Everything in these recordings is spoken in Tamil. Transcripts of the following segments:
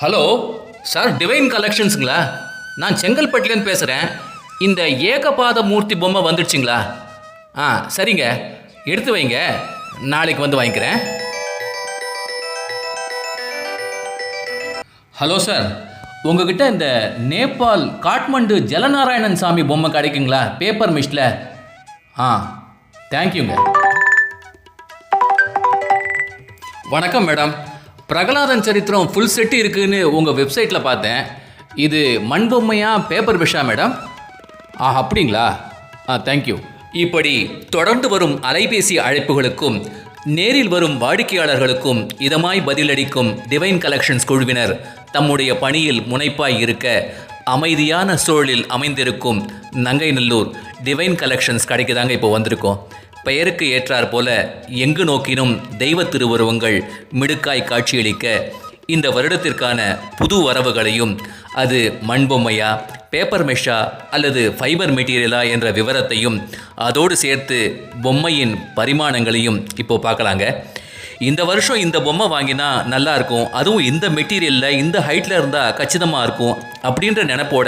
Hello sir, divine கலெக்ஷன்ஸுங்களா? நான் செங்கல்பட்டுலேருந்து பேசுகிறேன். இந்த ஏகபாத மூர்த்தி பொம்மை வந்துடுச்சிங்களா? சரிங்க, எடுத்து வைங்க, நாளைக்கு வந்து வாங்கிக்கிறேன். ஹலோ சார், உங்ககிட்ட இந்த நேபாள் காட்மண்டு ஜலநாராயணன் சாமி பொம்மை கிடைக்குங்களா பேப்பர் மிஷில்? தேங்க்யூங்க. வணக்கம் மேடம். பிரகலாதன் சரித்திரம் ஃபுல் செட்டு இருக்குதுன்னு உங்கள் வெப்சைட்டில் பார்த்தேன். இது மண் பொம்மையா பேப்பர் விஷா மேடம்? அப்படிங்களா? தேங்க்யூ. இப்படி தொடர்ந்து வரும் அலைபேசி அழைப்புகளுக்கும் நேரில் வரும் வாடிக்கையாளர்களுக்கும் இதமாய் பதிலளிக்கும் டிவைன் கலெக்ஷன்ஸ் குழுவினர் தம்முடைய பணியில் முனைப்பாய் இருக்க அமைதியான சூழலில் அமைந்திருக்கும் நங்கைநல்லூர் டிவைன் கலெக்ஷன்ஸ் கடைக்கு தாங்க இப்போ வந்திருக்கோம். பெயருக்கு ஏற்றார் போல எங்கு நோக்கினும் தெய்வ திருவுருவங்கள் மிடுக்காய் காட்சியளிக்க இந்த வருடத்திற்கான புது வரவுகளையும் அது மண்பொம்மையா, பேப்பர் மெஷா அல்லது ஃபைபர் மெட்டீரியலா என்ற விவரத்தையும் அதோடு சேர்த்து பொம்மையின் பரிமாணங்களையும் இப்போது பார்க்கலாங்க. இந்த வருஷம் இந்த பொம்மை வாங்கினா நல்லாயிருக்கும், அதுவும் இந்த மெட்டீரியலில் இந்த ஹைட்டில் இருந்தால் கச்சிதமாக இருக்கும் அப்படின்ற நினைப்போட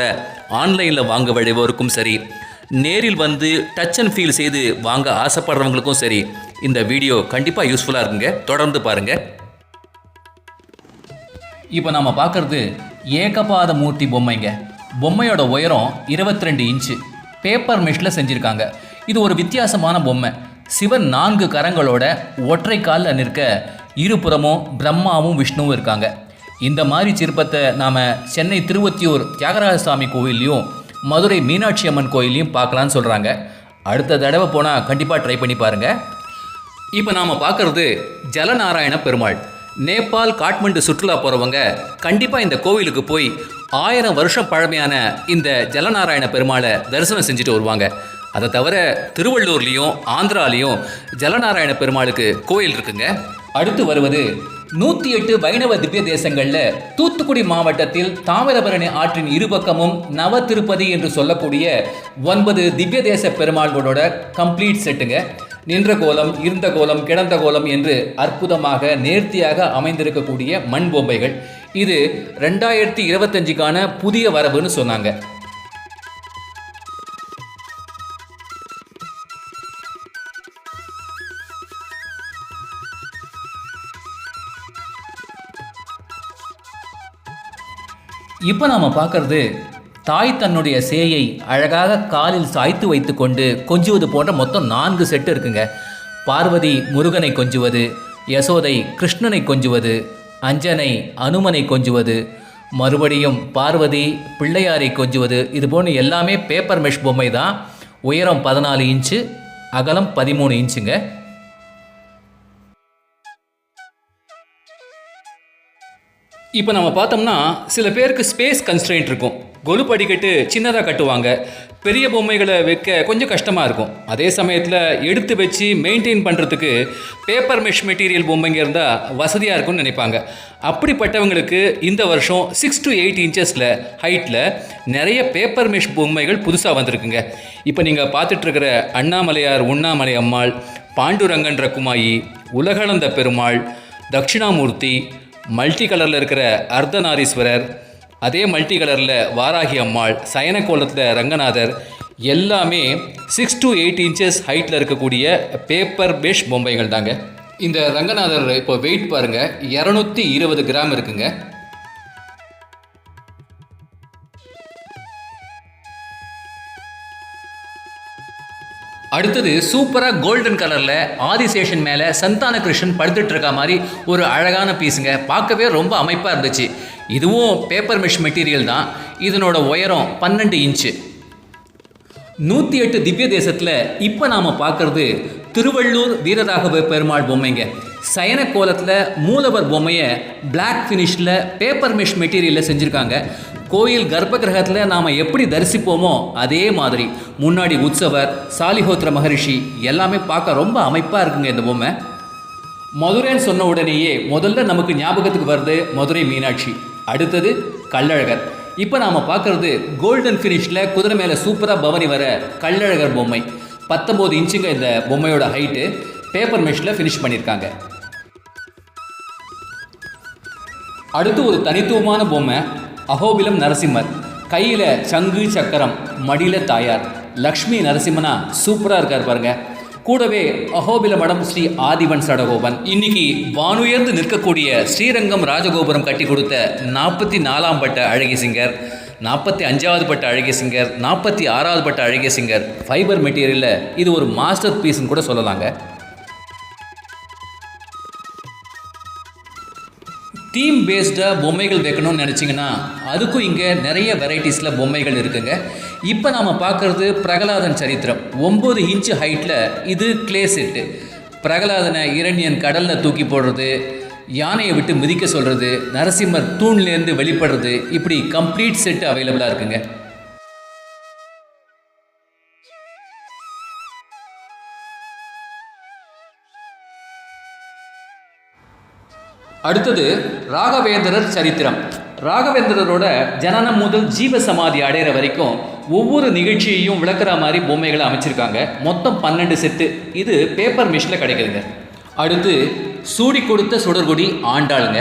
ஆன்லைனில் வாங்க வழிவோருக்கும் சரி, நேரில் வந்து டச் அண்ட் ஃபீல் செய்து வாங்க ஆசைப்படுறவங்களுக்கும் சரி, இந்த வீடியோ கண்டிப்பாக யூஸ்ஃபுல்லாக இருக்குங்க. தொடர்ந்து பாருங்கள். இப்போ நம்ம பார்க்குறது ஏகபாத மூர்த்தி பொம்மைங்க. பொம்மையோட உயரம் 22 இன்ச்சு. பேப்பர் மெஷில் செஞ்சுருக்காங்க. இது ஒரு வித்தியாசமான பொம்மை. சிவன் 4 கரங்களோட ஒற்றை காலில் நிற்க, இருபுறமும் பிரம்மாவும் விஷ்ணுவும் இருக்காங்க. இந்த மாதிரி சிற்பத்தை நாம் சென்னை திருவொத்தியூர் தியாகராஜசாமி கோவில்லையும் மதுரை மீனாட்சி அம்மன் கோயிலையும் பார்க்கலான்னு சொல்கிறாங்க. அடுத்த தடவை போனால் கண்டிப்பாக ட்ரை பண்ணி பாருங்கள். இப்போ நாம் பார்க்குறது ஜலநாராயண பெருமாள். நேபாள் காட்மண்டு சுற்றுலா போகிறவங்க கண்டிப்பாக இந்த கோவிலுக்கு போய் 1000 வருஷம் பழமையான இந்த ஜலநாராயண பெருமாளை தரிசனம் செஞ்சுட்டு வருவாங்க. அதை தவிர திருவள்ளூர்லேயும் ஆந்திராலேயும் ஜலநாராயண பெருமாளுக்கு கோயில் இருக்குங்க. அடுத்து வருவது 108 வைணவ திவ்ய தேசங்களில் தூத்துக்குடி மாவட்டத்தில் தாமிரபரணி ஆற்றின் இருபக்கமும் நவ திருப்பதி என்று சொல்லக்கூடிய 9 திவ்ய தேச பெருமாள்களோட கம்ப்ளீட் செட்டுங்க. நின்ற கோலம், இருந்த கோலம், கிடந்த கோலம் என்று அற்புதமாக நேர்த்தியாக அமைந்திருக்கக்கூடிய மண் பொம்மைகள். இது 2025க்கான புதிய வரவுன்னு சொன்னாங்க. இப்போ நாம் பார்க்குறது தாய் தன்னுடைய சேயை அழகாக காலில் சாய்த்து வைத்து கொண்டு கொஞ்சுவது போன்ற மொத்தம் 4 செட்டு இருக்குங்க. பார்வதி முருகனை கொஞ்சுவது, யசோதை கிருஷ்ணனை கொஞ்சுவது, அஞ்சனை அனுமனை கொஞ்சுவது, மறுபடியும் பார்வதி பிள்ளையாரை கொஞ்சுவது, இது போன்று எல்லாமே பேப்பர் மெஷ் பொம்மை தான். உயரம் 14 இன்ச்சு, அகலம் 13 இன்ச்சுங்க. இப்போ நம்ம பார்த்தோம்னா சில பேருக்கு ஸ்பேஸ் கன்ஸ்ட்ரெயின்ட் இருக்கும். கொலு படிக்கட்டு சின்னதாக கட்டுவாங்க. பெரிய பொம்மைகளை வைக்க கொஞ்சம் கஷ்டமாக இருக்கும். அதே சமயத்தில் எடுத்து வச்சு மெயின்டைன் பண்ணுறதுக்கு பேப்பர் மெஷ் மெட்டீரியல் பொம்மைங்க இருந்தால் வசதியாக இருக்கும்னு நினைப்பாங்க. அப்படிப்பட்டவங்களுக்கு இந்த வருஷம் 6 to 8 இன்ச்சஸில் ஹைட்டில் நிறைய பேப்பர் மெஷ் பொம்மைகள் புதுசாக வந்திருக்குங்க. இப்போ நீங்கள் பார்த்துட்ருக்கிற அண்ணாமலையார் உண்ணாமலை அம்மாள், பாண்டுரங்கன் ரகுமாயி, உலகளந்த பெருமாள், தட்சிணாமூர்த்தி, மல்டி கலரில் இருக்கிற அர்த்தநாரீஸ்வரர், அதே மல்டி கலரில் வாராகி அம்மாள், சயன கோலத்தில் ரங்கநாதர், எல்லாமே 6 to 8 இன்ச்சஸ் ஹைட்டில் இருக்கக்கூடிய பேப்பர் மெஷ் பொம்மைகள் தாங்க. இந்த ரங்கநாதர் இப்போ வெயிட் பாருங்கள், 220 கிராம் இருக்குங்க. அடுத்தது சூப்பராக கோல்டன் கலரில் ஆதிசேஷன் மேலே சந்தான கிருஷ்ணன் படுத்துட்டு இருக்க மாதிரி ஒரு அழகான பீஸுங்க. பார்க்கவே ரொம்ப அமைப்பாக இருந்துச்சு. இதுவும் பேப்பர் மெஷ் மெட்டீரியல் தான். இதனோட உயரம் 12 இன்ச்சு. 108 திவ்ய தேசத்தில் இப்போ நாம் பார்க்குறது திருவள்ளூர் வீரராகவ பெருமாள் பொம்மைங்க. சயன கோலத்தில் மூலவர் பொம்மையை பிளாக் ஃபினிஷில் பேப்பர் மெஷ் மெட்டீரியலில் செஞ்சுருக்காங்க. கோயில் கர்ப்ப கிரகத்தில் நாம் எப்படி தரிசிப்போமோ அதே மாதிரி முன்னாடி உற்சவர், சாலிஹோத்திர மகரிஷி எல்லாமே பார்க்க ரொம்ப அமைப்பாக இருக்குங்க இந்த பொம்மை. மதுரைன்னு சொன்ன உடனேயே முதல்ல நமக்கு ஞாபகத்துக்கு வருது மதுரை மீனாட்சி. அடுத்தது கள்ளழகர். இப்போ நாம் பார்க்குறது கோல்டன் ஃபினிஷில் குதிரை மேலே சூப்பராக பவனி வர கள்ளழகர் பொம்மை. 19 இன்ச்சுங்க இந்த பொம்மையோட ஹைட்டு. பேப்பர் மெஷில் ஃபினிஷ் பண்ணியிருக்காங்க. அடுத்து ஒரு தனித்துவமான பொம்மை அஹோபிலம் நரசிம்மர். கையில் சங்கு சக்கரம், மடியில் தாயார். லக்ஷ்மி நரசிம்மனா சூப்பராக இருக்கார் பாருங்க. கூடவே அஹோபில மடம் ஸ்ரீ ஆதிவன் சடகோபன். இன்னைக்கு வானுயர்ந்து நிற்கக்கூடிய ஸ்ரீரங்கம் ராஜகோபுரம் கட்டி கொடுத்த 44ஆம் பட்ட அழகிய சிங்கர், 45வது பட்ட அழகிய சிங்கர், 46வது பட்ட அழகிய சிங்கர். ஃபைபர் மெட்டீரியலில் இது ஒரு மாஸ்டர் பீஸ்ன்னு கூட சொல்லலாங்க. தீம் பேஸ்டாக பொம்மைகள் வைக்கணும்னு நினச்சிங்கன்னா அதுக்கும் இங்கே நிறைய வெரைட்டிஸில் பொம்மைகள் இருக்குங்க. இப்போ நாம் பார்க்குறது பிரகலாதன் சரித்திரம். 9 இன்ச்சு ஹைட்டில் இது கிளே செட்டு. பிரகலாதனை இரணியன் கடலில் தூக்கி போடுறது, யானையை விட்டு மிதிக்க சொல்கிறது, நரசிம்மர் தூண்லேருந்து வெளிப்படுறது, இப்படி கம்ப்ளீட் செட்டு அவைலபிளாக இருக்குங்க. அடுத்தது ராகவேந்திரர் சரித்திரம். ராகவேந்திரரோட ஜனனம் முதல் ஜீவ சமாதி அடைகிற வரைக்கும் ஒவ்வொரு நிகழ்ச்சியையும் விளக்குற மாதிரி பொம்மைகளை அமைச்சிருக்காங்க. மொத்தம் 12 செட்டு. இது பேப்பர் மிஷினில் கிடைக்குதுங்க. அடுத்து சூடி கொடுத்த சுடர்குடி ஆண்டாளுங்க.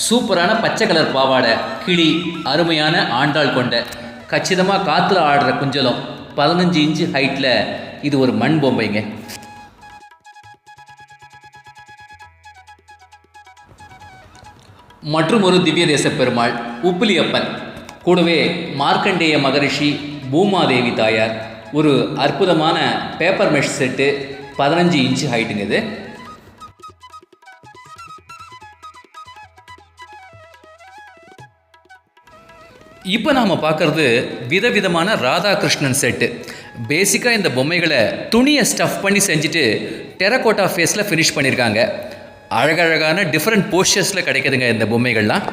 சூப்பரான பச்சை கலர் பாவாடை, கிளி, அருமையான ஆண்டாள் கொண்ட, கச்சிதமாக காற்றுல ஆடுற குஞ்சலம், 15 இன்ச்சு ஹைட்டில் இது ஒரு மண் பொம்மைங்க. மற்றும் ஒரு திவ்ய தேச பெருமாள் உப்பிலியப்பன். கூடவே மார்க்கண்டேய மகரிஷி, பூமாதேவி தாயார். ஒரு அற்புதமான பேப்பர் மெஷ் செட்டு, 15 இன்ச்சு ஹைட்டுங்க இது. இப்போ நாம் பார்க்குறது விதவிதமான ராதாகிருஷ்ணன் செட்டு. பேசிக்காக இந்த பொம்மைகளை துணியை ஸ்டஃப் பண்ணி செஞ்சுட்டு டெரகோட்டா ஃபேஸில் ஃபினிஷ் பண்ணியிருக்காங்க. அழகழகான டிஃப்ரெண்ட் போஸ்டர்ஸில் கிடைக்குதுங்க இந்த பொம்மைகள்லாம்.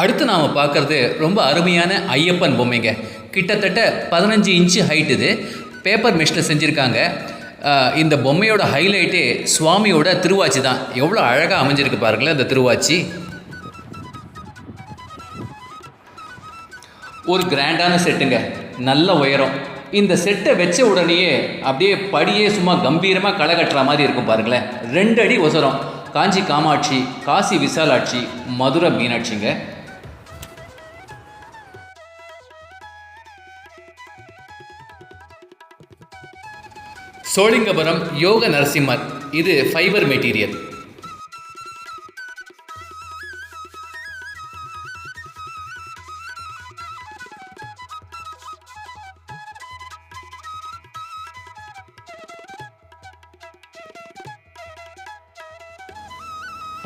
அடுத்து நாம் பார்க்குறது ரொம்ப அருமையான ஐயப்பன் பொம்மைங்க. கிட்டத்தட்ட 15 இன்ச்சு ஹைட். இது பேப்பர் மெஷில் செஞ்சுருக்காங்க. இந்த பொம்மையோட ஹைலைட்டே சுவாமியோட திருவாச்சி தான். எவ்வளோ அழகாக அமைஞ்சிருக்கு பாருங்களேன் இந்த திருவாச்சி. ஒரு கிராண்டான செட்டுங்க, நல்ல உயரம். இந்த செட்டை வச்ச உடனேயே அப்படியே படியே சும்மா கம்பீரமாக களை கட்டுற மாதிரி இருக்கும் பாருங்களேன். 2 அடி உசரம். காஞ்சி காமாட்சி, காசி விசாலாட்சி, மதுரை மீனாட்சிங்க. சோழிங்கபுரம் யோக நரசிம்மர். இது ஃபைபர் மெட்டீரியல்.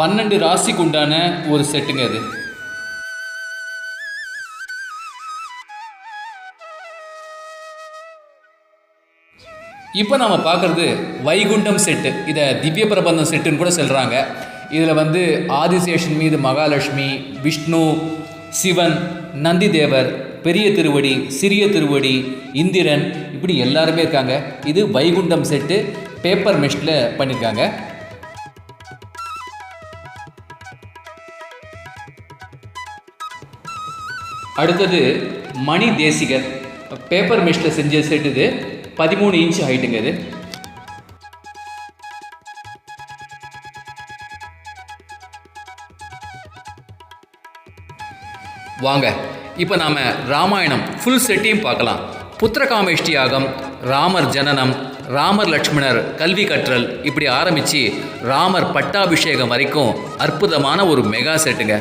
பன்னெண்டு ராசிக்கு உண்டான ஒரு செட்டுங்க அது. இப்போ நம்ம பார்க்குறது வைகுண்டம் செட்டு. இதை திவ்ய பிரபந்தம் செட்டுன்னு கூட சொல்கிறாங்க. இதில் ஆதிசேஷன் மீது மகாலட்சுமி, விஷ்ணு, சிவன், நந்திதேவர், பெரிய திருவடி, சிறிய திருவடி, இந்திரன், இப்படி எல்லாருமே இருக்காங்க. இது வைகுண்டம் செட்டு, பேப்பர் மெஷ்ல பண்ணியிருக்காங்க. அடுத்தது மணி தேசிகர், பேப்பர் மெஷ்ல செஞ்ச செட். இது 13 இன்ச்சு ஹைட்டுங்க. இது வாங்க இப்போ நாம் ராமாயணம் ஃபுல் செட்டையும் பார்க்கலாம். புத்திரகாமேஷ்டி யாகம், ராமர் ஜனனம், ராமர் லக்ஷ்மணர் கல்வி கற்றல், இப்படி ஆரம்பித்து ராமர் பட்டாபிஷேகம் வரைக்கும் அற்புதமான ஒரு மெகா செட்டுங்க.